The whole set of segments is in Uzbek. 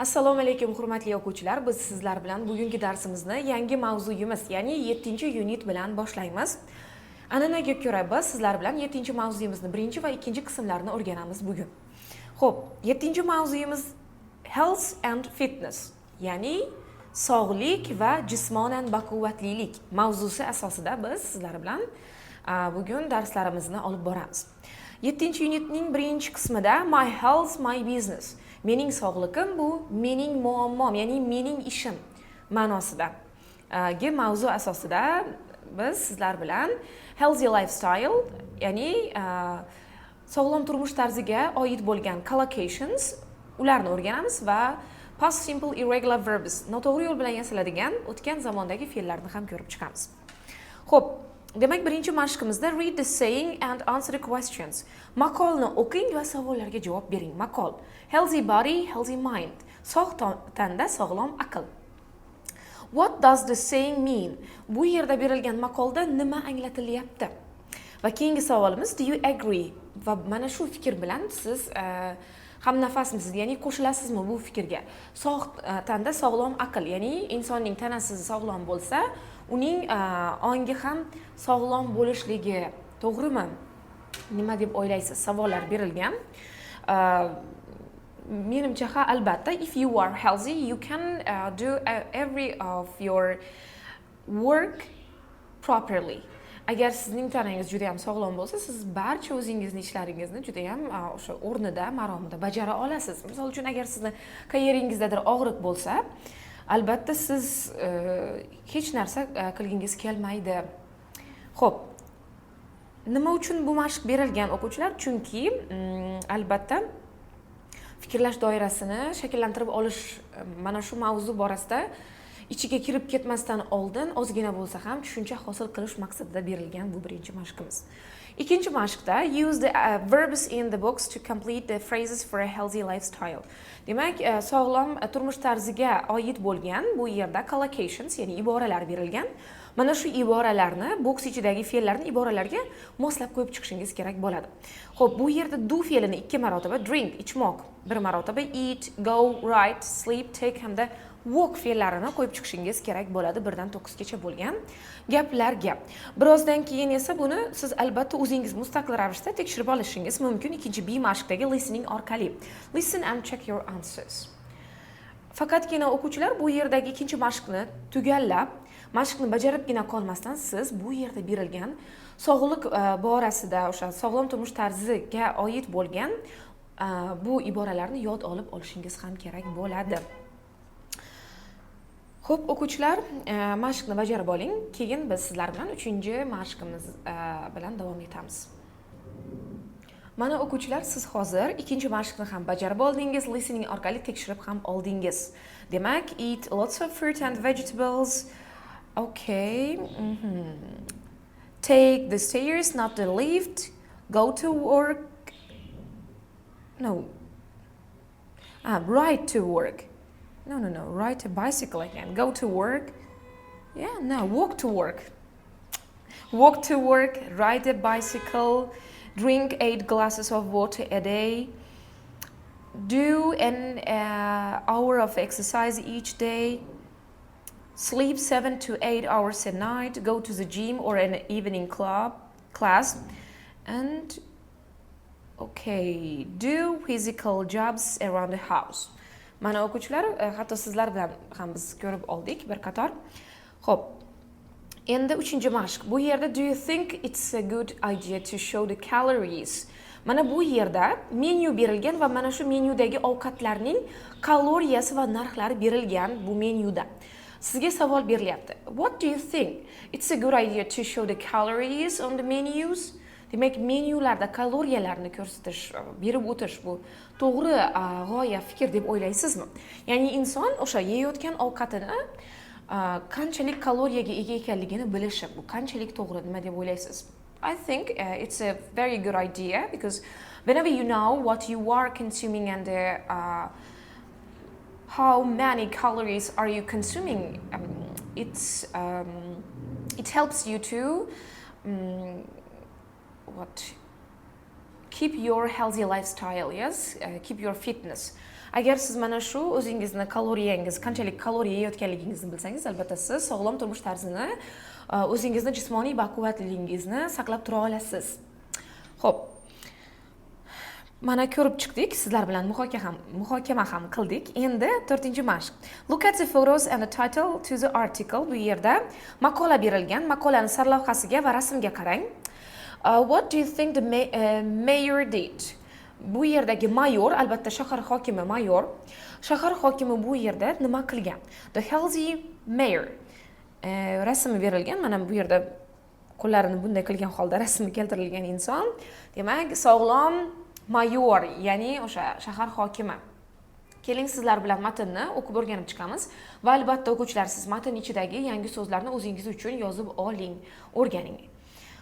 Assalomu alaykum hurmatli o'quvchilar. Biz sizlar bilan bugungi darsimizni yangi mavzuyimiz, ya'ni 7-unit bilan boshlaymiz. An'anaga ko'ra biz sizlar bilan 7-mavzuyimizni birinchi va ikkinchi qismlarini o'rganamiz bugun. Xo'p, 7-mavzuyimiz Health and Fitness, ya'ni sog'lik va jismonan baquvvatlilik mavzusi asosida biz sizlar bilan bugun darslarimizni olib boramiz. 7-unitning birinchi qismida My Health, My Business. Mening sog'likim bu mening muammom, ya'ni mening ishim ma'nosida mavzu asosida biz sizlar bilan healthy lifestyle, ya'ni sog'lom turmush tarziga oid bo'lgan collocations ularni o'rganamiz va past simple irregular verbs, noto'g'ri yo'l bilan yasaladigan o'tgan zamondagi fe'llarni ham ko'rib chiqamiz. Xo'p, demak birinchi mashqimizda read the saying and answer the questions. Maqolni o'qing va savollarga javob bering. Maqol: healthy body, healthy mind. Sog' tanda sog'lom aql. What does the saying mean? Bu yerda berilgan maqolda nima anglatilyapti? Va keyingi savolimiz do you agree? Va mana shu fikr bilan siz hamnafasmisiz, ya'ni qo'shilasizmi bu fikrga? Sog' tanda sog'lom aql, ya'ni insonning tanasi sog'lom bo'lsa, uning ongi ham sog'lom bo'lishligi, to'g'rimi? Nima deb o'ylaysiz? Savollar berilgan. Menimcha ha, albatta, if you are healthy, you can do every of your work properly. Agar sizning tanangiz juda ham sog'lom bo'lsa, siz barcha o'zingizning ishlaringizni juda ham o'sha o'rnida, maromida bajara olasiz. Misol uchun, agar sizni karyeringizdadir og'riq bo'lsa, albatta siz hech narsa qilgingiz kelmaydi. Xo'p, nima uchun bu mashq berilgan o'quvchilar? Chunki albatta fikrlash doirasini shakllantirib olish mana shu mavzu borasida ichiga kirib ketmasdan oldin ozgina bo'lsa ham tushuncha hosil qilish maqsadida berilgan bu birinchi mashqimiz. Ikkinchi mashqda use the verbs in the box to complete the phrases for a healthy lifestyle. Demak, sog'lom turmush tarziga oid bo'lgan bu yerda collocations, ya'ni iboralar berilgan. Mana shu iboralarni, boks ichidagi fe'llarni iboralarga moslab qo'yib chiqishingiz kerak bo'ladi. Xo'p, bu yerda do fe'lini 2 marotaba, drink, ichmoq, 1 marotaba, eat, go, write, sleep, take hamda walk fe'llarini qo'yib chiqishingiz kerak bo'ladi 1 dan 9 gacha bo'lgan gaplarga. Birozdan keyin esa buni siz albatta o'zingiz mustaqil ravishda tekshirib olishingiz mumkin ikkinchi B mashqdagi listening orqali. Listen and check your answers. Faqatgina o'quvchilar bu yerdagi ikkinchi mashqni tugallab, mashqni bajaribgina qolmasdan siz bu yerda berilgan sog'liq borasida, o'sha sog'lom turmush tarziga oid bo'lgan bu iboralarni yod olib olishingiz ham kerak bo'ladi. Xo'p, o'quvchilar, mashqni bajarib oling. Keyin biz sizlar bilan 3-mashqimiz bilan davom etamiz. Mana o'quvchilar, siz hozir ikkinchi mashqni ham bajarib oldingiz, listening orqali tekshirib ham oldingiz. Demak, eat lots of fruit and vegetables. Okay. Take the stairs, not the lift. Go to work. No. Ride to work. No. Ride a bicycle again. Go to work. Yeah, no. Walk to work. Walk to work. Ride a bicycle. Drink 8 glasses of water a day. Do an hour of exercise each day. Sleep 7 to 8 hours a night. Go to the gym or an evening class. And okay, do physical jobs around the house. Mana o'quvchilar, hatto sizlar bilan ham biz ko'rib oldik bir qator. Xo'p, endi 3-mashq. Bu yerda do you think it's a good idea to show the calories? Mana bu yerda menyu berilgan va mana shu menyudagi ovqatlarning kaloriyasi va narxlari berilgan bu menyuda. Sizga savol berilyapti. What do you think? It's a good idea to show the calories on the menus? Demak, menyularda kaloriyalarni ko'rsatish, berib o'tish bu to'g'ri g'oya, fikr deb o'ylaysizmi? Ya'ni inson o'sha yeyotgan ovqatini qanchalik kaloriyaga ega ekanligini bilishi, bu qanchalik to'g'ri, nima deb o'ylaysiz? I think it's a very good idea because whenever you know what you are consuming and how many calories are you consuming, it helps you to keep your healthy lifestyle, yes, keep your fitness. Agar siz mana shu o'zingizni kaloriyangiz, qanchalik kaloriya yeyotganligingizni bilsangiz, albatta siz sog'lom turmush tarzini, o'zingizni jismoniy baquvvatligingizni saqlab tura olasiz. Xo'p. Mana ko'rib chiqdik, sizlar bilan muhokama ham qildik. Endi 4-mashq. Look at the photos and the title to the article. Bu yerda maqola berilgan, maqolaning sarlavhasiga va rasmga qarang. What do you think the mayor did? Bu yerdagi mayor, albatta shahar hokimi mayor. Shahar hokimi bu yerda nima qilgan? The healthy mayor. Rasmi berilgan. Mana bu yerda qo'llarini bunday qilgan holda rasmi keltirilgan inson. Demak, sog'lom mayor, ya'ni o'sha shahar hokimi. Keling sizlar bilan matnni o'qib o'rganib chiqamiz va albatta o'quvchilar siz matn ichidagi yangi so'zlarni o'zingiz uchun yozib oling, o'rganing.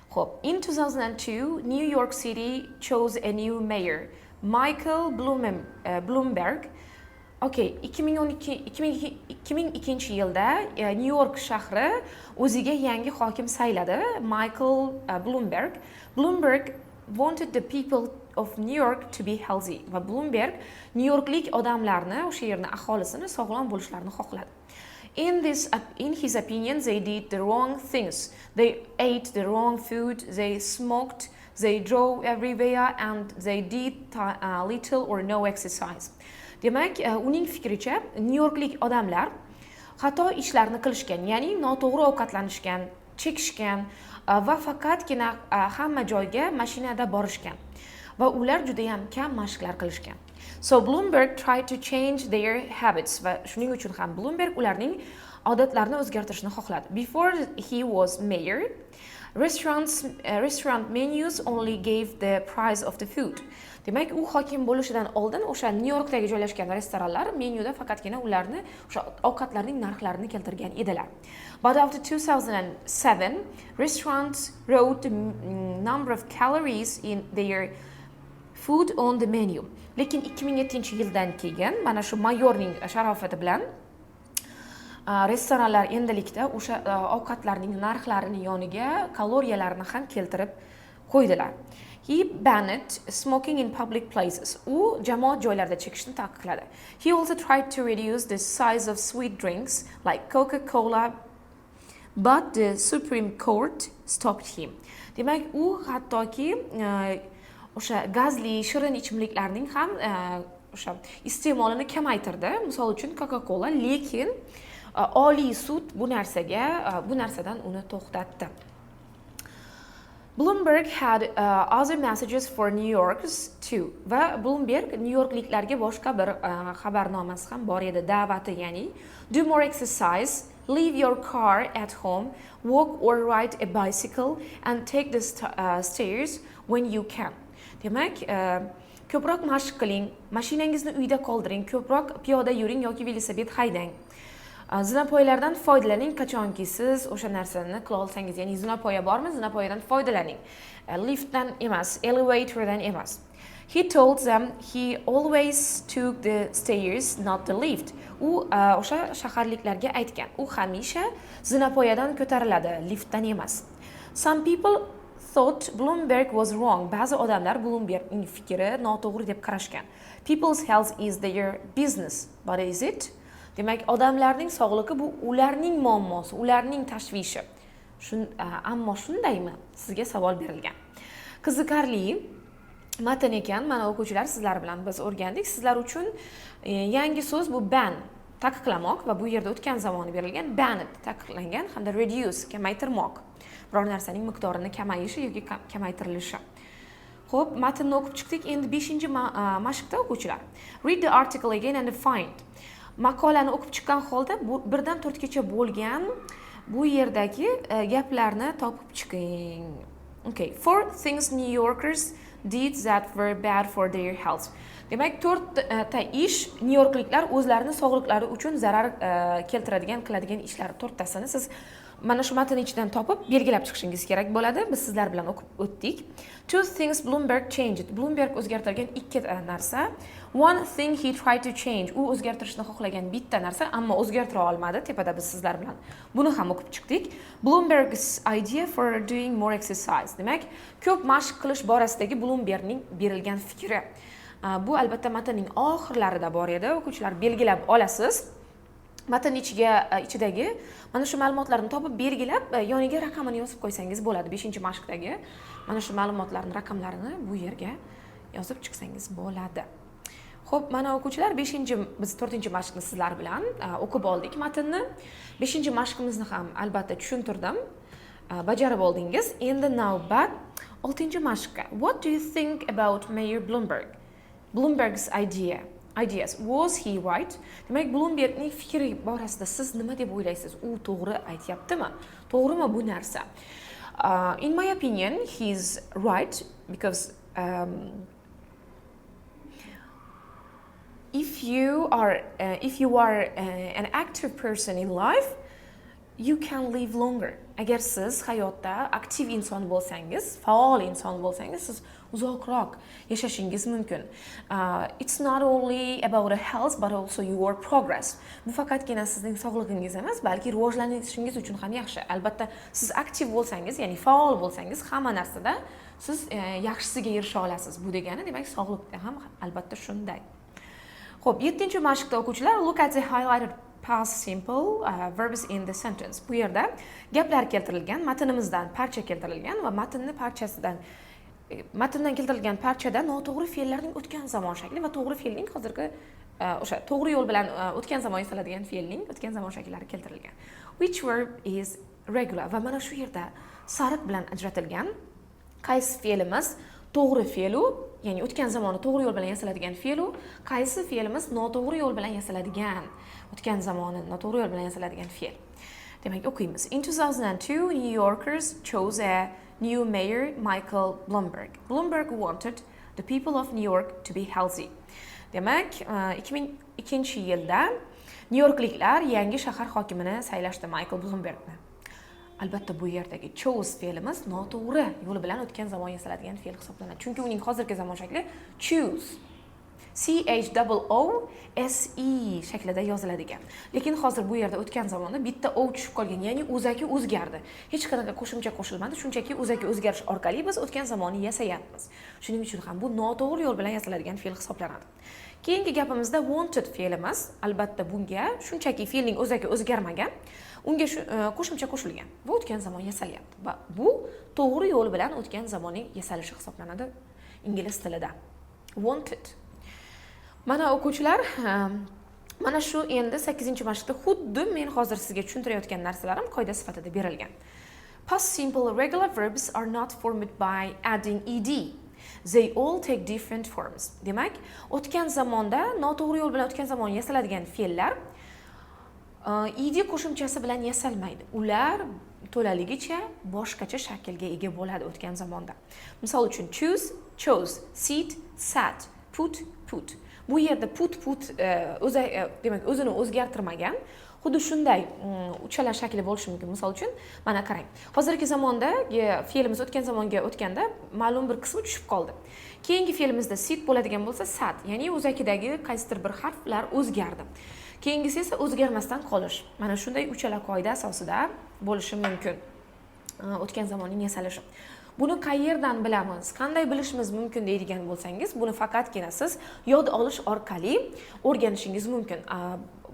Xo'p, in 2002, New York City chose a new mayor, Michael Bloomberg. Okay, 2002 yilda New York shahri o'ziga yangi hokim sayladi, Michael Bloomberg. Bloomberg wanted the people of New York to be healthy. Va Bloomberg New Yorklik odamlarni, o'sha yerning aholisini sog'lom bo'lishlarini xohladi. In his opinion, they did the wrong things. They ate the wrong food, they smoked, they drove everywhere, and they did little or no exercise. Demak, uning fikricha, New Yorklik odamlar xato ishlarni qilishgan, ya'ni noto'g'ri ovqatlanishgan, chekishgan va faqatgina hamma joyga mashinada borishgan. Va ular juda ham kam mashqlar qilishgan. So Bloomberg tried to change their habits va shuning uchun ham Bloomberg ularning odatlarini o'zgartirishni xohladi. Before he was mayor, restaurant menus only gave the price of the food. Demak, u hokim bo'lishidan oldin o'sha New Yorkdagi joylashgan restoranlar menyuda faqatgina ularni o'sha ovqatlarning narxlarini keltirgan edilar. But after 2007, restaurants wrote the number of calories in their food on the menu. Lekin 2007-yildan keyin mana shu mayorning sharofati bilan restoranlar endilikda o'sha ovqatlarning narxlarini yoniga kaloriyalarni ham keltirib qo'ydilar. He banned smoking in public places. U jamoat joylarida chekishni taqiqladi. He also tried to reduce the size of sweet drinks like Coca-Cola, but the Supreme Court stopped him. Demak, u hattoki o'sha gazli shirin ichimliklarning ham o'sha iste'molini kamaytirdi. Misol uchun Coca-Cola, lekin Oliy sud bu narsadan uni to'xtatdi. Bloomberg had other messages for New Yorkers too. Va Bloomberg New Yorkliklarga boshqa bir xabarnomasi ham bor edi, da'vati, ya'ni do more exercise, leave your car at home, walk or ride a bicycle and take the stairs when you can. Demak, ko'proq mashq qiling, mashinangizni uyda qoldiring, ko'proq piyoda yuring yoki velosiped haydang. Zinapoyalardan foydalaning qachonki siz o'sha narsani qila olsangiz, ya'ni zinapoya bormi, zinapoyadan foydalaning. Liftdan emas, elevatordan emas. He told them he always took the stairs, not the lift. U o'sha shaharliklarga aytgan, u hamisha zinapoyadan ko'tariladi, liftdan emas. Some people thought Bloomberg was wrong. Ba'zi odamlar Bloombergning fikri noto'g'ri deb qarashgan. People's health is their business, but is it? Demak, odamlarning sog'ligi bu ularning muammosi, ularning tashvishi. Ammo shundaymi? Sizga savol berilgan. Qiziqarli matn ekan, mana o'quvchilar sizlar bilan biz o'rgandik. Sizlar uchun yangi so'z bu ban, taqiqlamoq va bu yerda o'tgan zamoni berilgan, banned taqiqlangan hamda reduce, kamaytirmoq. Biror narsaning miqdorini kamayishi yoki kamaytirilishi. Xo'p, matnni o'qib chiqdik. Endi 5-mashqda o'quvchilar. Read the article again and find. Maqolani o'qib chiqqan holda birdan 4gacha bo'lgan bu yerdagi gaplarni topib chiqing. Okay, 4 things New Yorkers did that were bad for their health. Demak, 4 ta ish New Yorkliklar o'zlarining sog'liqlari uchun zarar keltiradigan, qiladigan ishlar 4 tasini siz mana shu matn ichidan topib belgilab chiqishingiz kerak bo'ladi. Biz sizlar bilan o'qib o'tdik. 2 things Bloomberg changed. Bloomberg o'zgartirgan 2 narsa. 1 thing he tried to change. U o'zgartirishni xohlagan bitta narsa, ammo o'zgartira olmadi. Tepada biz sizlar bilan buni ham o'qib chiqdik. Bloomberg's idea for doing more exercise. Demak, ko'p mashq qilish borasidagi Bloombergning berilgan fikri. Bu albatta matnning oxirlarida bor edi. O'quvchilar belgilab olasiz. Matn ichidagi mana shu ma'lumotlarni topib belgilab, yoniga raqamini yozib qo'ysangiz bo'ladi. 5-mashqdagi mana shu ma'lumotlarning raqamlarini bu yerga yozib chiqsangiz bo'ladi. Xo'p, mana o'quvchilar, biz 4-mashqni sizlar bilan o'qib oldik matnni. 5-mashqimizni ham albatta tushuntirdim. Bajarib oldingiz. Endi navbat 6-mashqqa. What do you think about Mayor Bloomberg? Bloomberg's ideas. Was he right? Demak, Bloombergning fikri borasida siz nima deb o'ylaysiz? U to'g'ri aytyaptimi? To'g'rimi bu narsa? In my opinion, he's right because if you are an active person in life, you can live longer. Agar siz hayotda aktiv inson bo'lsangiz, faol inson bo'lsangiz, siz uzoqroq yashashingiz mumkin. It's not only about a health but also your progress. Bu faqatgina sizning sog'lig'ingiz emas, balki rivojlanishingiz uchun ham yaxshi. Albatta, siz aktiv bo'lsangiz, ya'ni faol bo'lsangiz, hamma narsada siz yaxshisiga erisha olasiz. Bu degani, demak, sog'liqda ham albatta shunday. Xo'p, 7-mashqda o'quvchilar, look at the highlighted past simple verbs in the sentence. Bu yerda gaplar keltirilgan, matnimizdan parcha keltirilgan va matndan keltirilgan parchada noto'g'ri fe'llarning o'tgan zamon shakli va to'g'ri fe'lning hozirgi o'sha to'g'ri yo'l bilan o'tgan zamon yasaladigan fe'lning o'tgan zamon shakllari keltirilgan. Which verb is regular? Va mana shu yerda sariq bilan ajratilgan qaysi fe'limiz to'g'ri fe'lu, ya'ni o'tgan zamonni to'g'ri yo'l bilan yasaladigan fe'lu, qaysi fe'limiz noto'g'ri yo'l bilan yasaladigan, o'tgan zamonni noto'g'ri yo'l bilan yasaladigan fe'l. Demak, o'qiymiz. In 2002, New Yorkers chose a new mayor, Michael Bloomberg. Bloomberg wanted the people of New York to be healthy. Demak, 2002-yilda Nyu-Yorkliklar yangi shahar hokimini saylashdi, Michael Bloombergni. Albatta, bu yerdagi chose fe'limiz noto'g'ri yo'l bilan o'tgan zamon yasaladigan fe'l hisoblanadi. Chunki uning hozirgi zamon shakli choose. CHOOSE shaklida yoziladigan. Lekin hozir bu yerda o'tgan zamonda bitta o tushib qolgan, ya'ni o'zaki o'zgardi. Hech qanaqa qo'shimcha qo'shilmadi, shunchaki o'zaki o'zgarish orqali biz o'tgan zamonni yasayapmiz. Shuning uchun ham bu noto'g'ri yo'l bilan yasaladigan fe'l hisoblanadi. Keyingi gapimizda wanted fe'limiz, albatta bunga shunchaki fe'lning o'zaki o'zgarmagan, unga qo'shimcha qo'shilgan. Bu o'tgan zamon yasalyapti. Va bu to'g'ri yo'l bilan o'tgan zamonning yasalishi hisoblanadi ingliz tilida. Wanted. Mana o'quvchilar, mana shu endi 8-mashqda xuddi men hozir sizga tushuntirayotgan narsalarim qoida sifatida berilgan. Past simple regular verbs are not formed by adding ed. They all take different forms. Demak, o'tgan zamonda noto'g'ri yo'l bilan o'tgan zamon yasaladigan fe'llar ed qo'shimchasi bilan yasalmaydi. Ular to'laligicha boshqacha shaklga ega bo'ladi o'tgan zamonda. Misol uchun choose, chose, sit, sat, put, put. Bu yerda put demak o'zini o'zgartirmagan, xuddi shunday uchala shakli bo'lishi mumkin. Misol uchun, mana qarang. Hozirgi zamonda fe'limiz o'tgan zamonga o'tganda ma'lum bir qismi tushib qoldi. Keyingi fe'limizda sit bo'ladigan bo'lsa sat, ya'ni o'zakidagi qaysidir bir harflar o'zgardi. Keyingisi esa o'zgarmasdan qolish. Mana shunday uchala qoida asosida bo'lishi mumkin. O'tgan zamonning yasalishi. Buni qayerdan bilamiz? Qanday bilishimiz mumkin deydigan bo'lsangiz, buni faqatgina siz yod olish orqali o'rganishingiz mumkin.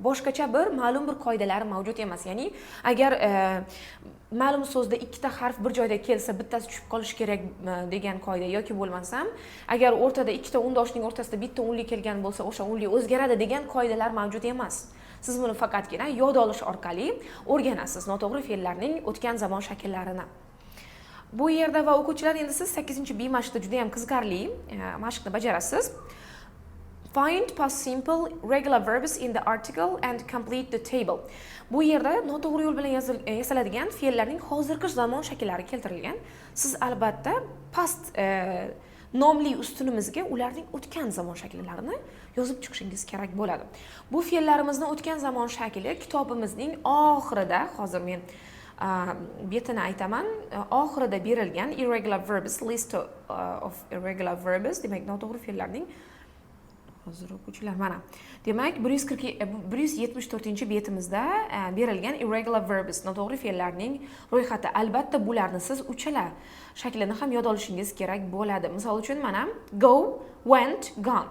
Boshqacha bir ma'lum bir qoidalar mavjud emas. Ya'ni agar ma'lum so'zda ikkita harf bir joyda kelsa, bittasi tushib qolishi kerak degan qoida yoki bo'lmasam, agar o'rtada ikkita undoshning o'rtasida bitta unli kelgan bo'lsa, o'sha unli o'zgaradi degan qoidalar mavjud emas. Siz buni faqatgina yod olish orqali o'rganasiz noto'g'ri fe'llarning o'tgan zamon shakllarini. Bu yerda va o'quvchilar, endi siz 8-B mashqda juda ham qiziqarli mashqni bajarasiz. Find past simple regular verbs in the article and complete the table. Bu yerda noto'g'ri yo'l bilan yasaladigan fe'llarning hozirgi zamon shakllari keltirilgan. Siz albatta past nomli ustunimizga ularning o'tgan zamon shaklarini yozib chiqishingiz kerak bo'ladi. Bu fe'llarimizni o'tgan zamon shakli kitobimizning oxirida, hozir men betini aytaman, oxirida berilgan irregular verbs, list of irregular verbs, demak noto'g'ri fe'llarning Hozir o'quvchilar mana. Demak, 174-betimizda berilgan irregular verbs, noto'g'ri fe'llarning ro'yxati. Albatta, bularni siz uchala shaklini ham yod olishingiz kerak bo'ladi. Misol uchun mana go, went, gone.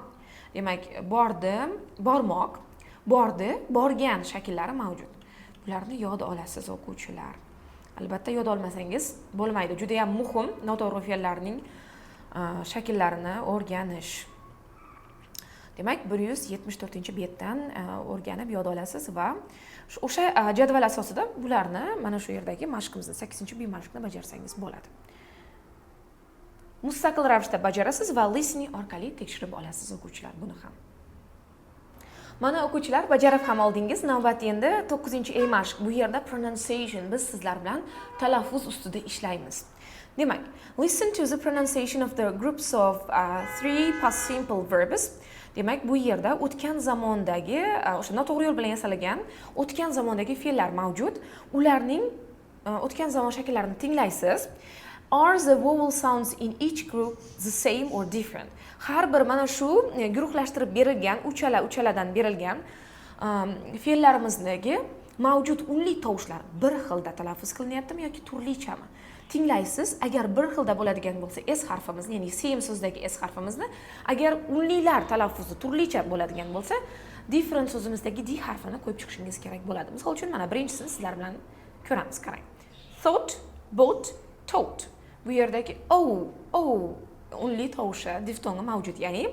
Demak, bordi, bormoq, bordi, borgan shakllari mavjud. Bularni yod olasiz o'quvchilar. Albatta, yod olmasangiz bo'lmaydi. Juda ham muhim noto'g'ri fe'llarning shakllarini o'rganish. Demak, 174-betdan o'rganib yod olasiz va o'sha jadval asosida bularni mana shu yerdagi mashqimizni 8-bi mashqni bajarsangiz bo'ladi. Mustaqil ravishda bajarasiz va listening orqali tekshirib olasiz o'quvchilar buni ham. Mana o'quvchilar bajarib ham oldingiz. Navbat endi 9-A mashq. Bu yerda pronunciation, biz sizlar bilan talaffuz ustida ishlaymiz. Demak, listen to the pronunciation of the groups of three past simple verbs. Demak, bu yerda o'tgan zamondagi, o'sha noto'g'ri yo'l bilan yasalgan o'tgan zamondagi fe'llar mavjud. Ularning o'tgan zamon shakllarini tinglaysiz. Are the vowel sounds in each group the same or different? Har bir mana shu guruhlashtirib berilgan, uchaladan berilgan fe'llarimizdagi mavjud unli tovushlar bir xilda talaffuz qilinyaptimi yoki turlichami? Tinglaysiz. Agar bir xilda bo'ladigan bo'lsa s harfimizni, ya'ni same so'zdagi s harfimizni, agar unlilar talaffuzi turlicha bo'ladigan bo'lsa, different so'zimizdagi d harfini qo'yib chiqishingiz kerak bo'ladi. Misol uchun mana birinchisini sizlar bilan ko'ramiz, qarang. Thought, bought, taught. Bu yerdagi unli tovushi, diftongi mavjud, ya'ni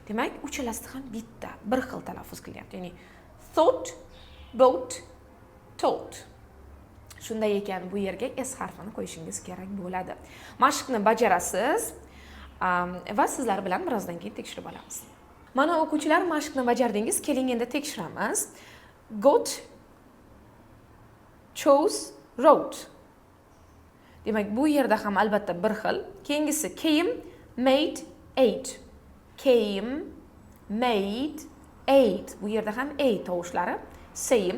demak, uchalasida ham bitta, bir xil talaffuz qilyapti. Ya'ni thought, bought, taught. Shunday ekan, bu yerga s harfini qo'yishingiz kerak bo'ladi. Mashqni bajarasiz va sizlar bilan birozdan keyin tekshirib olamiz. Mana o'quvchilar, mashqni bajardingiz, keling endi tekshiramiz. Got, chose, wrote. Demak, bu yerda ham albatta bir xil. Keyingisi came, made, ate. Came, made, ate. Bu yerda ham a tovushlari same.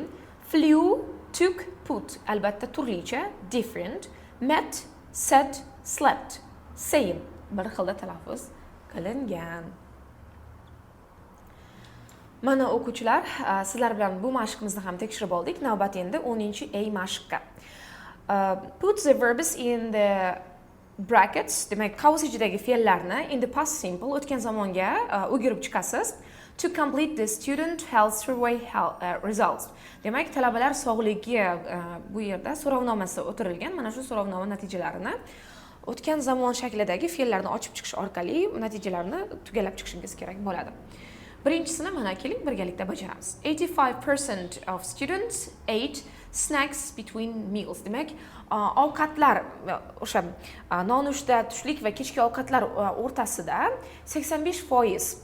Flew, took, put. Albatta turlicha, different. Met, said, slept. Same. Bir xilda talaffuz qilingan. Mana o'quvchilar, sizlar bilan bu mashqimizni ham tekshirib oldik. Navbat endi 10-A mashqqa. Put the verbs in the brackets. Demak, qavs ichidagi fe'llarni in the past simple o'tgan zamonga o'girib chiqasiz. To complete the student health survey results. Demak, talabalar sog'ligi bu yerda so'rovnomasi o'tirilgan. Mana shu so'rovnoma natijalarini o'tgan zamon shaklidagi fe'llarni ochib chiqish orqali natijalarni tugallab chiqishingiz kerak bo'ladi. Birinchisini mana keling birgalikda bajaramiz. 85% of students ate snacks between meals. Demak, ovqatlar o'sha nonushta, tushlik va kechki ovqatlar o'rtasida 85%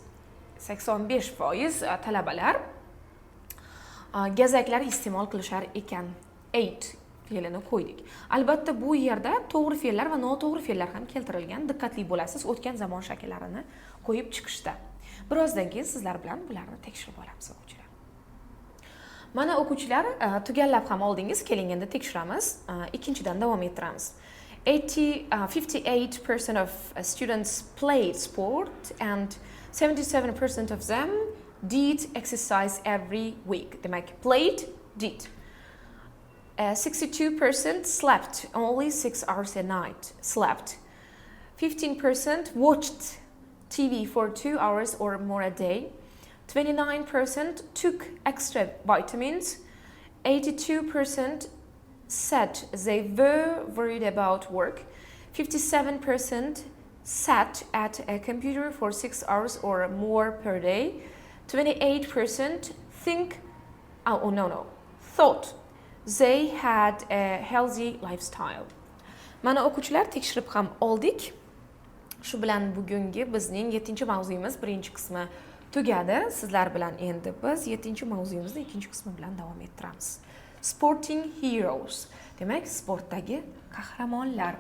talabalar gazaklar iste'mol qilishar ekan. Ate fe'lini qo'ydik. Albatta, bu yerda to'g'ri fe'llar va noto'g'ri fe'llar ham keltirilgan. Diqqatli bo'lasiz o'tgan zamon shakllarini qo'yib chiqishda. Birozdan keyin sizlar bilan bularni tekshirib olamiz o'quvchilar. Mana o'quvchilar, tugallab ham oldingiz, keling endi tekshiramiz. Ikkinchidan davom ettiramiz. 58% of students played sport and 77% of them did exercise every week. Demak, played, did. 62% slept only 6 hours a night. Slept. 15% watched TV for 2 hours or more a day. 29% took extra vitamins. 82% said they were worried about work. 57% sat at a computer for 6 hours or more per day. 28% thought they had a healthy lifestyle. Mana o'quvchilar, tekshirib ham oldik. Shu bilan bugungi bizning 7-mavzuyimiz birinchi qismi tugadi. Sizlar bilan endi biz 7-mavzuyimizni ikkinchi qismi bilan davom ettiramiz. Sporting heroes. Demak, sportdagi qahramonlar.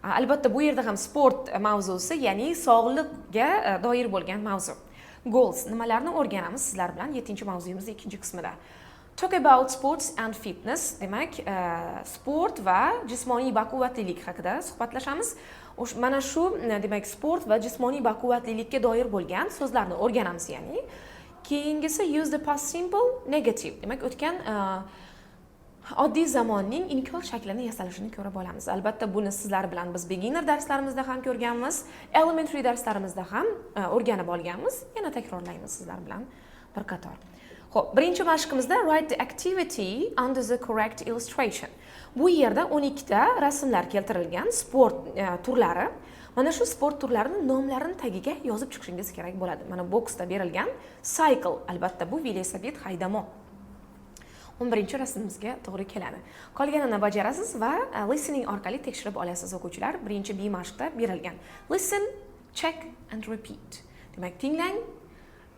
Albatta, bu yerda ham sport mavzusi, ya'ni sog'liqga doir bo'lgan mavzu. Goals nimalarni o'rganamiz sizlar bilan 7-mavzuyimizning ikkinchi qismida. Talk about sports and fitness. Demak, sport va jismoniy baquvvatlilik haqida suhbatlashamiz. Mana shu demak sport va jismoniy baquvvatlilikka doir bo'lgan so'zlarni o'rganamiz, ya'ni. Keyingisi use the past simple negative. Demak, o'tgan oddiy zamonning inkor shaklini yasalishini ko'rib olamiz. Albatta buni sizlar bilan biz beginner darslarimizda ham ko'rganmiz, elementary darslarimizda ham o'rganib olganmiz. Yana takrorlaymiz sizlar bilan bir qator. Xo'p, birinchi mashqimizda write the activity under the correct illustration. Bu yerda 12 ta rasmlar keltirilgan sport turlari. Mana shu sport turlarining nomlarini tagiga yozib chiqishingiz kerak bo'ladi. Mana boksda berilgan cycle, albatta bu velosiped haydamoq. 11 rasmimizga to'g'ri keladi. Qolganini bajarasiz va listening orqali tekshirib olasiz o'quvchilar. Birinchi B mashqda berilgan. Listen, check and repeat. Demak, tinglang,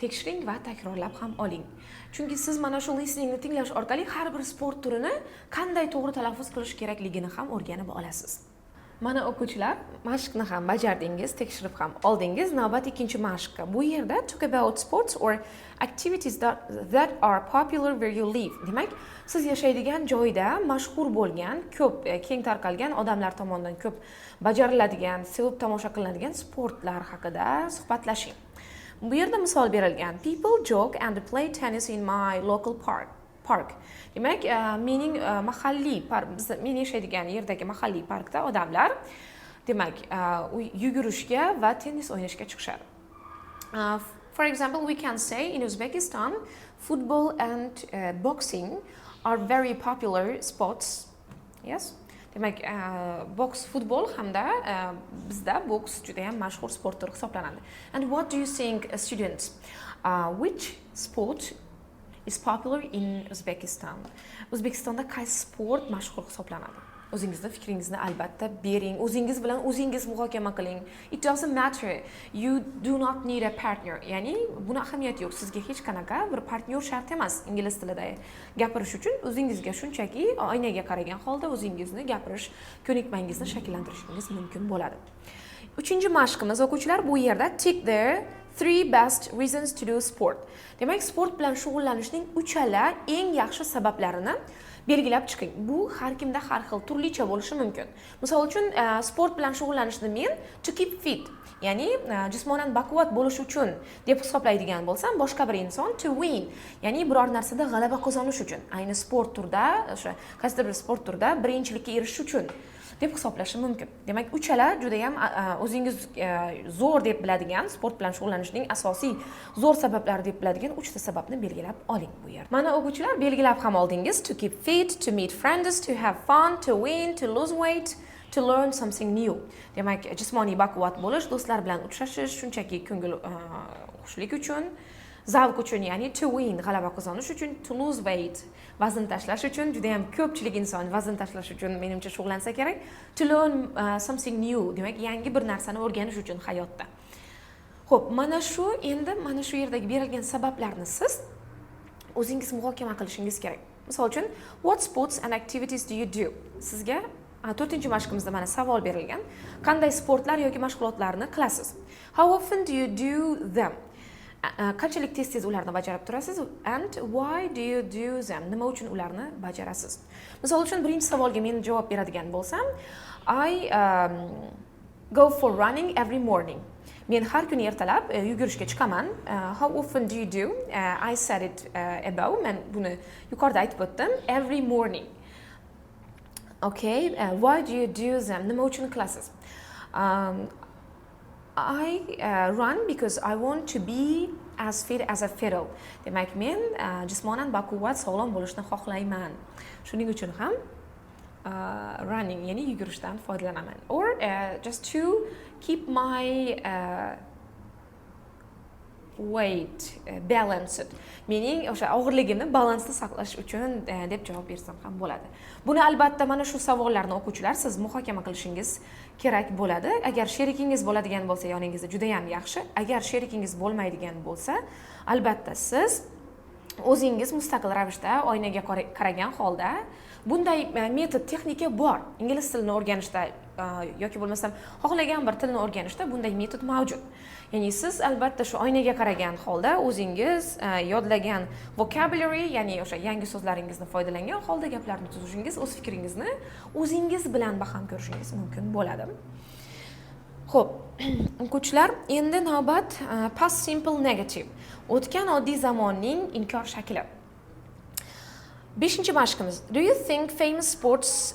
tekshiring va takrorlab ham oling. Chunki siz mana shu listeningni tinglash orqali har bir sport turini qanday to'g'ri talaffuz qilish kerakligini ham o'rganib olasiz. Mana o'quvchilar, mashqni ham bajardingiz, tekshirib ham oldingiz. Navbat ikkinchi mashqqa. Bu yerda talk about sports or activities that are popular where you live. Demak, siz yashaydigan joyda mashhur bo'lgan, ko'p keng tarqalgan odamlar tomonidan ko'p bajariladigan, sevib tomosha qilinadigan sportlar haqida suhbatlashing. Bu yerda misol berilgan. People jog and play tennis in my local park. Demak, mening mahalliy men yashaydigan yerdagi mahalliy parkda odamlar demak, yugurishga va tennis o'ynashga chiqishadi. For example, we can say in Uzbekistan, football and boxing are very popular sports. Yes? Demak, boks, futbol hamda bizda boks juda ham mashhur sport turi hisoblanadi. And what do you think, students? Which sport is popular in Uzbekistan? O'zbekistonda qaysi sport mashhur hisoblanadi? O'zingizni fikringizni albatta bering, o'zingiz bilan o'zingiz muhokama qiling. It doesn't matter. You do not need a partner. Ya'ni buni ahamiyati yo'q. Sizga hech qanaqa bir partnyor shart emas ingliz tilida gapirish uchun. O'zingizga shunchaki oynaga qaragan holda o'zingizni gapirish ko'nikmangizni shakllantirishingiz mumkin bo'ladi. Uchinchi mashqimiz o'quvchilar, bu yerda tick the 3 best reasons to do sport. Demak, sport bilan shug'ullanishning uchala eng yaxshi sabablarini belgilab chiqing. Bu har kimda har xil turlicha bo'lishi mumkin. Misol uchun, sport bilan shug'ullanishni men to keep fit, ya'ni jismonan baquvvat bo'lish uchun deb hisoblaydigan bo'lsam, boshqa bir inson to win, ya'ni biror narsada g'alaba qozonish uchun, ayni sport turida, o'sha qaysidir bir sport turida birinchilikka erishish uchun deb hisoblashi mumkin. Demak, uchala juda ham o'zingiz zo'r deb biladigan, sport bilan shug'ullanishning asosiy zo'r sabablari deb biladigan 3 ta sababni belgilab oling bu yerda. Mana o'quvchilar, belgilab ham oldingiz. To keep fit, to meet friends, to have fun, to win, to lose weight, to learn something new. Demak, jismoniy baquvvat bo'lish, do'stlar bilan uchrashish, shunchaki ko'ngil xushlik uchun, zavq uchun, ya'ni to win, g'alaba qozonish uchun, to lose weight, vazn tashlash uchun, juda ham ko'pchilik inson vazn tashlash uchun menimcha shug'ullansa kerak. To learn something new, demak, yangi bir narsani o'rganish uchun hayotda. Xo'p, mana shu yerdagi berilgan sabablarni siz o'zingiz muhokama qilishingiz kerak. Misol uchun, what sports and activities do you do? Sizga 4-mashqimizda mana savol berilgan. Qanday sportlar yoki mashg'ulotlarni qilasiz? How often do you do them? Qanchalik tez-tez ularni bajarib turasiz? And why do you do them? Nima uchun ularni bajarasiz? Misol uchun, birinchi savolga men javob beradigan bo'lsam, I go for running every morning. Men har kuni ertalab yugurishga chiqaman. How often do you do? I said it above. Men buni yuqorida aytib o'tdim. Every morning. Okay, why do you do them? Nima uchun qilasiz? I run because I want to be as fit as a fiddle. Demak, men jismonan baquvvat, sog'lom bo'lishni xohlayman. Shuning uchun ham running, ya'ni yugurishdan foydalanaman. Or just to keep my weight balanced. Mening o'sha og'irligimni balansda saqlash uchun deb javob bersam ham bo'ladi. Buni albatta mana shu savollarni o'quvchilar siz muhokama qilishingiz kerak bo'ladi. Agar sherikingiz bo'ladigan bo'lsa, yoningizda juda ham yaxshi. Agar sherikingiz bo'lmaydigan bo'lsa, albatta siz o'zingiz mustaqil ravishda oynaga qaragan holda bunday metod, texnika bor. Ingliz tilini o'rganishda yoki bo'lmasam xohlagan bir tilni o'rganishda bunday metod mavjud. Ya'ni siz albatta shu oynaga qaragan holda o'zingiz yodlagan vocabulary, ya'ni o'sha yangi so'zlaringizni foydalangan holda gaplarni tuzishingiz, o'z fikringizni o'zingiz bilan baham ko'rishingiz mumkin bo'ladi. Xo'p, o'quvchilar, endi navbat past simple negative. O'tgan oddiy zamonning inkor shakli. 5-chi mashqimiz. Do you think famous sports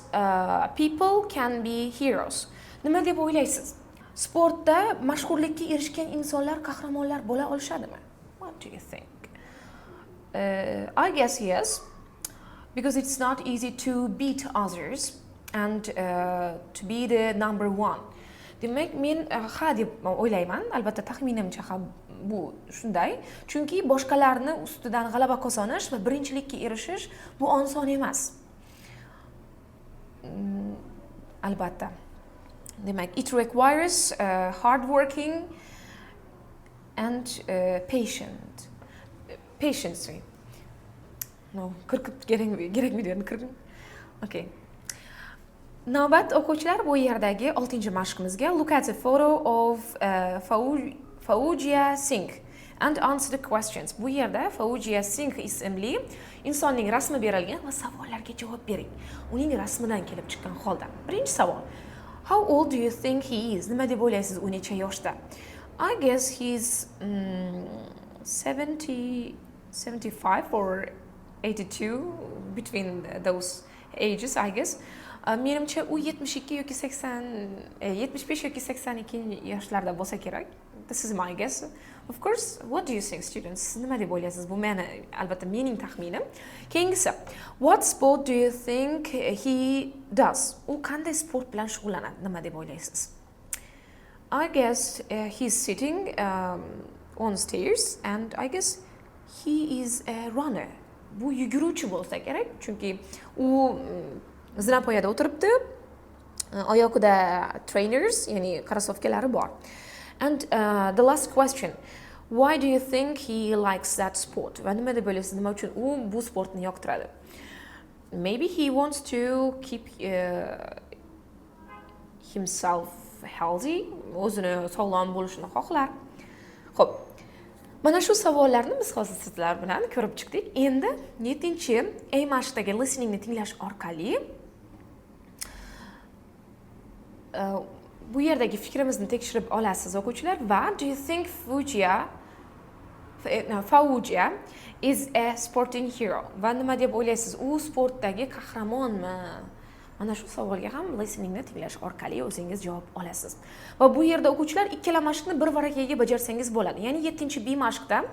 people can be heroes? Nima deb o'ylaysiz? Sportda mashhurlikka erishgan insonlar qahramonlar bo'la olishadimi? What do you think? I guess yes, because it's not easy to beat others and to be the number one. Demak, men ha deb o'ylayman. Albatta, taxminimcha ham bu shunday. Chunki boshqalarni ustidan g'alaba qozonish va birinchilikka erishish bu oson emas. Albatta. Demak, it requires hard working and patience. No, kerakmi dedim, kirdim. Okay. Navbat o'quvchilar, bu yerdagi 6-mashqimizga look at a photo of Fauziya Singh and answer the questions. Bu yerda Fauziya Singh ismli insonning rasmi berilgan va savollarga javob bering. Uning rasmidan kelib chiqqan holda. Birinchi savol. How old do you think he is? Nima deb o'ylaysiz, u necha yoshda? I guess he's 70, 75 or 82, between those ages, I guess. Menimcha u 72 yoki 80, 75 yoki 82 yoshlarda bo'lsa kerak. This is my guess. Of course, what do you think, students? Nima deb o'ylaysiz? Bu meni albatta mening taxminim. Keyingisi, what sport do you think he does? U qanday sport bilan shug'ullanadi? Nima deb o'ylaysiz? I guess he's sitting on stairs and I guess he is a runner. Bu yuguruvchi bo'lsa kerak, chunki u zinapoyada o'tiribdi, oyog'ida trainers, ya'ni krossovkalari bor. And the last question, why do you think he likes that sport? Va nima deb o'ylaysiz, nima uchun u bu sportni yoqtiradi? Maybe he wants to keep himself healthy, o'zini sog'lom bo'lishini xohlar. Xo'p, mana shu savollarni biz hozir sizlar bilan ko'rib chiqdik. Endi 7-A mashqdagi listeningni tinglash orqali bu yerdagi fikrimizni tekshirib olasiz o'quvchilar va do you think Fauziya is a sporting hero? Va nima deb o'ylaysiz, u sportdagi qahramonmi? Mana shu savolga ham listeningni tinglash orqali o'zingiz javob olasiz. Va bu yerda o'quvchilar ikkala mashqni bir varakaga bajarsangiz bo'ladi. Ya'ni 7-B mashqda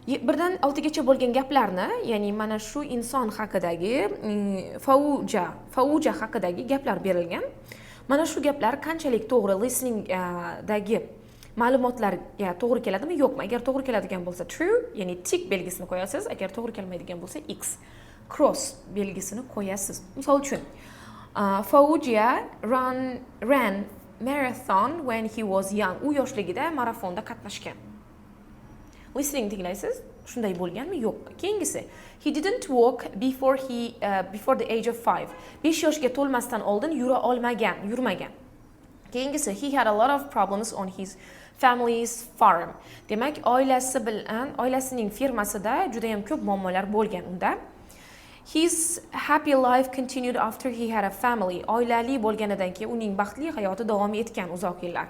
1dan 6gacha bo'lgan gaplarni, ya'ni mana shu inson haqidagi Fauziya haqidagi gaplar berilgan. Mana shu gaplar qanchalik to'g'ri listeningdagi ma'lumotlarga to'g'ri keladimi, yo'qmi? Agar to'g'ri keladigan bo'lsa true, ya'ni tick belgisini qo'yasiz. Agar to'g'ri kelmaydigan bo'lsa x, cross belgisini qo'yasiz. Misol uchun, Fauziya ran marathon when he was young. U yoshligida marafonda qatnashgan. Listening tinglaysiz. Shunday bo'lganmi, yo'qmi? Keyingisi, he didn't walk before the age of 5. 5 yoshga to'lmasdan oldin yurmagan. Keyingisi, he had a lot of problems on his family's farm. Demak, oilasining fermasida juda ham ko'p muammolar bo'lgan unda. His happy life continued after he had a family. Oilali bo'lganidan keyin uning baxtli hayoti davom etgan uzoq yillar.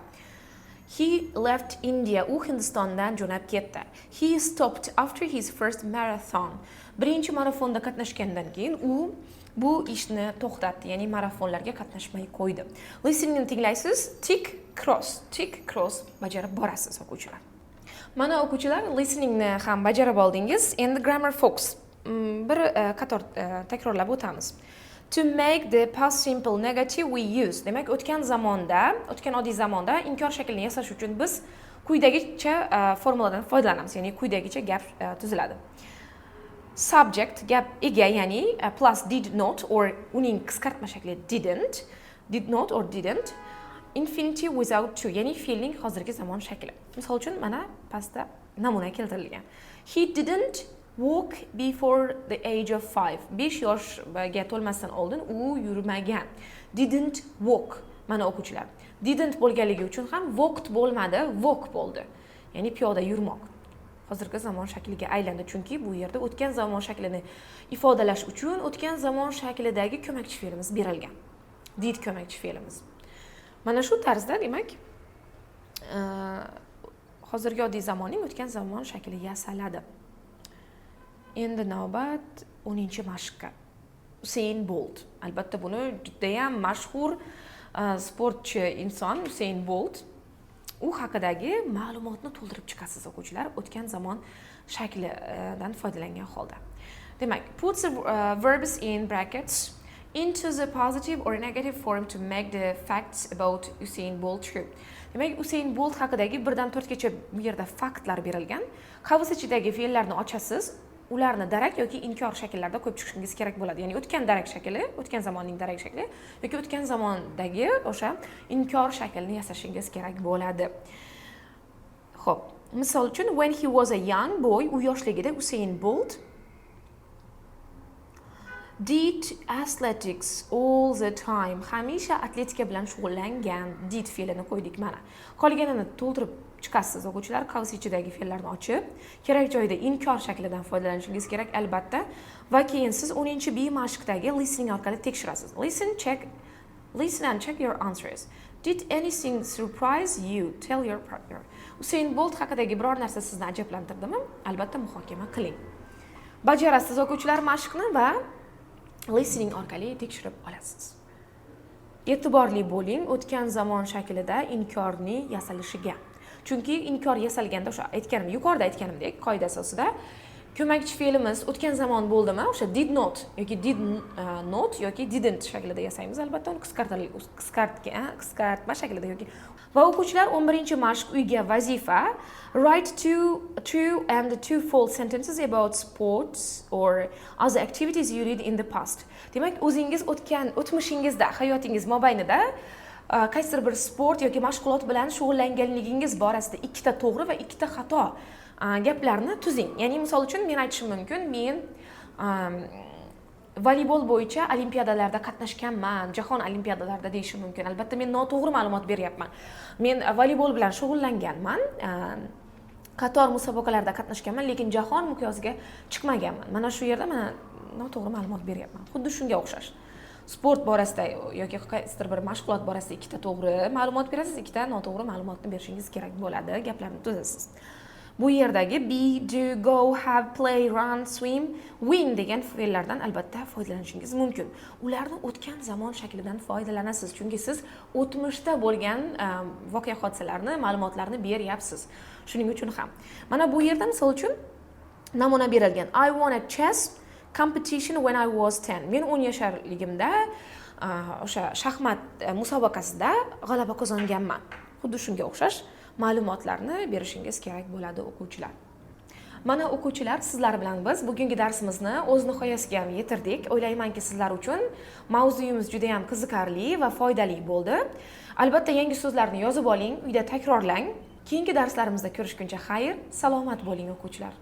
He left India. U Hindistondan jo'nab ketdi. He stopped after his first marathon. Birinchi marafonda qatnashgandan keyin u bu ishni to'xtatdi, ya'ni marafonlarga qatnashmay qo'ydi. Listeningni tinglaysiz, tick cross bajarib borasiz o'quvchilar. Mana o'quvchilar, listeningni ham bajarib oldingiz. Endi grammar focus. Bir qator takrorlab o'tamiz. To make the past simple negative we use. Demak, o'tgan oddiy zamonda inkor shaklini yasash uchun biz quyidagicha formuladan foydalanamiz, ya'ni quyidagicha gap tuziladi. Subject gap ega, ya'ni plus did not or uning qisqartma shakli did not or didn't. Infinitive without to, ya'ni fe'lning hozirgi zamon shakli. Misol uchun mana pastda namuna keltirilgan. He didn't walk before the age of 5. 5 yoshga to'lmasdan oldin u yurmagan. Didn't walk. Mana o'quvchilar. Didn't bo'lganligi uchun ham walked bo'lmadi, walk bo'ldi. Ya'ni piyoda yurmoq. Hozirgi zamon shakliga aylandi, chunki bu yerda o'tgan zamon shaklini ifodalash uchun o'tgan zamon shaklidagi ko'makchi fe'limiz berilgan. Did ko'makchi fe'limiz. Mana shu tarzda, demak, hozirgi oddiy zamonning o'tgan zamon shakli yasaladi. Endi navbat 10-mashqqa. Usain Bolt. Albatta buni juda ham mashhur sportchi inson Usain Bolt. U haqidagi ma'lumotni to'ldirib chiqasiz o'quvchilar o'tgan zamon shaklidan foydalangan holda. Demak, put the verbs in brackets into the positive or negative form to make the facts about Usain Bolt true. Demak, Usain Bolt haqidagi 1dan 4 gacha bu yerda faktlar berilgan. Qavs ichidagi fe'llarni ochasiz, ularni darak yoki inkor shakllarda qo'yib chiqishingiz kerak bo'ladi. Ya'ni o'tgan darak shakli, o'tgan zamonning darak shakli yoki o'tgan zamondagi o'sha inkor shaklini yasashingiz kerak bo'ladi. Xo'p, misol uchun when he was a young boy, u yoshligida Usain Bolt did athletics all the time. Hamisha atletika bilan shug'ullangan. Did fe'lini qo'ydik mana. Qolganini to'ldirib chiqasiz o'quvchilar. Qavs ichidagi fe'llarni ochib, kerak joyda inkor shaklidan foydalanishingiz kerak albatta. Va keyin siz 10-B mashqdagi listening orqali tekshirasiz. Listen and check your answers. Did anything surprise you? Tell your partner. Usain Bolt haqidagi biror narsa sizni ajablantirdimi? Albatta muhokama qiling. Bajarasiz o'quvchilar mashqni va listening orqali tekshirib olasiz. E'tiborli bo'ling o'tgan zamon shaklida inkorning yasalishiga. Chunki inkor yasalganda o'sha yuqorida aytganimdek qoida asosida ko'makchi fe'limiz o'tgan zamon bo'ldimi, o'sha did not yoki did not yoki didn't shaklida yasaymiz. Albatta uni qisqartma shaklida yoki va o'quvchilar 11-mashq uyga vazifa write two true and two false sentences about sports or other activities you did in the past. Demak, o'zingiz o'tmishingizda, hayotingiz mobaynida qaysidir bir sport yoki mashg'ulot bilan shug'ullanganligingiz borasida ikkita to'g'ri va ikkita xato gaplarni tuzing. Ya'ni misol uchun men aytishim mumkin, men voleybol bo'yicha olimpiadalarda qatnashganman, jahon olimpiadalarida deyishim mumkin. Albatta men noto'g'ri ma'lumot beryapman. Men voleybol bilan shug'ullanganman, qator musobaqalarda qatnashganman, lekin jahon miqyosiga chiqmaganman. Mana shu yerda men noto'g'ri ma'lumot beryapman. Xuddi shunga o'xshash. Sport borasida yoki qaysidir bir mashg'ulot borasida ikkita to'g'ri ma'lumot berasiz, ikkita noto'g'ri ma'lumotni berishingiz kerak bo'ladi, gaplarni tuzasiz. Bu yerdagi be, do, go, have, play, run, swim, win degan fe'llardan albatta foydalanishingiz mumkin. Ularni o'tgan zamon shaklidan foydalanasiz, chunki siz o'tmishda bo'lgan voqea hodisalarni, ma'lumotlarni beryapsiz. Shuning uchun ham. Mana bu yerda misol uchun namuna berilgan. I won a chess competition when I was 10. Men 10 yoshligimda o'sha shaxmat musobaqasida g'alaba qozonganman. Xuddi shunga o'xshash ma'lumotlarni berishingiz kerak bo'ladi o'quvchilar. Mana o'quvchilar, sizlar bilan biz bugungi darsimizni o'z nihoyasiga yetirdik. O'ylaymanki, sizlar uchun mavzuyimiz juda ham qiziqarli va foydali bo'ldi. Albatta, yangi so'zlarni yozib oling, uyda takrorlang. Keyingi darslarimizda ko'rishguncha xayr, salomat bo'ling o'quvchilar.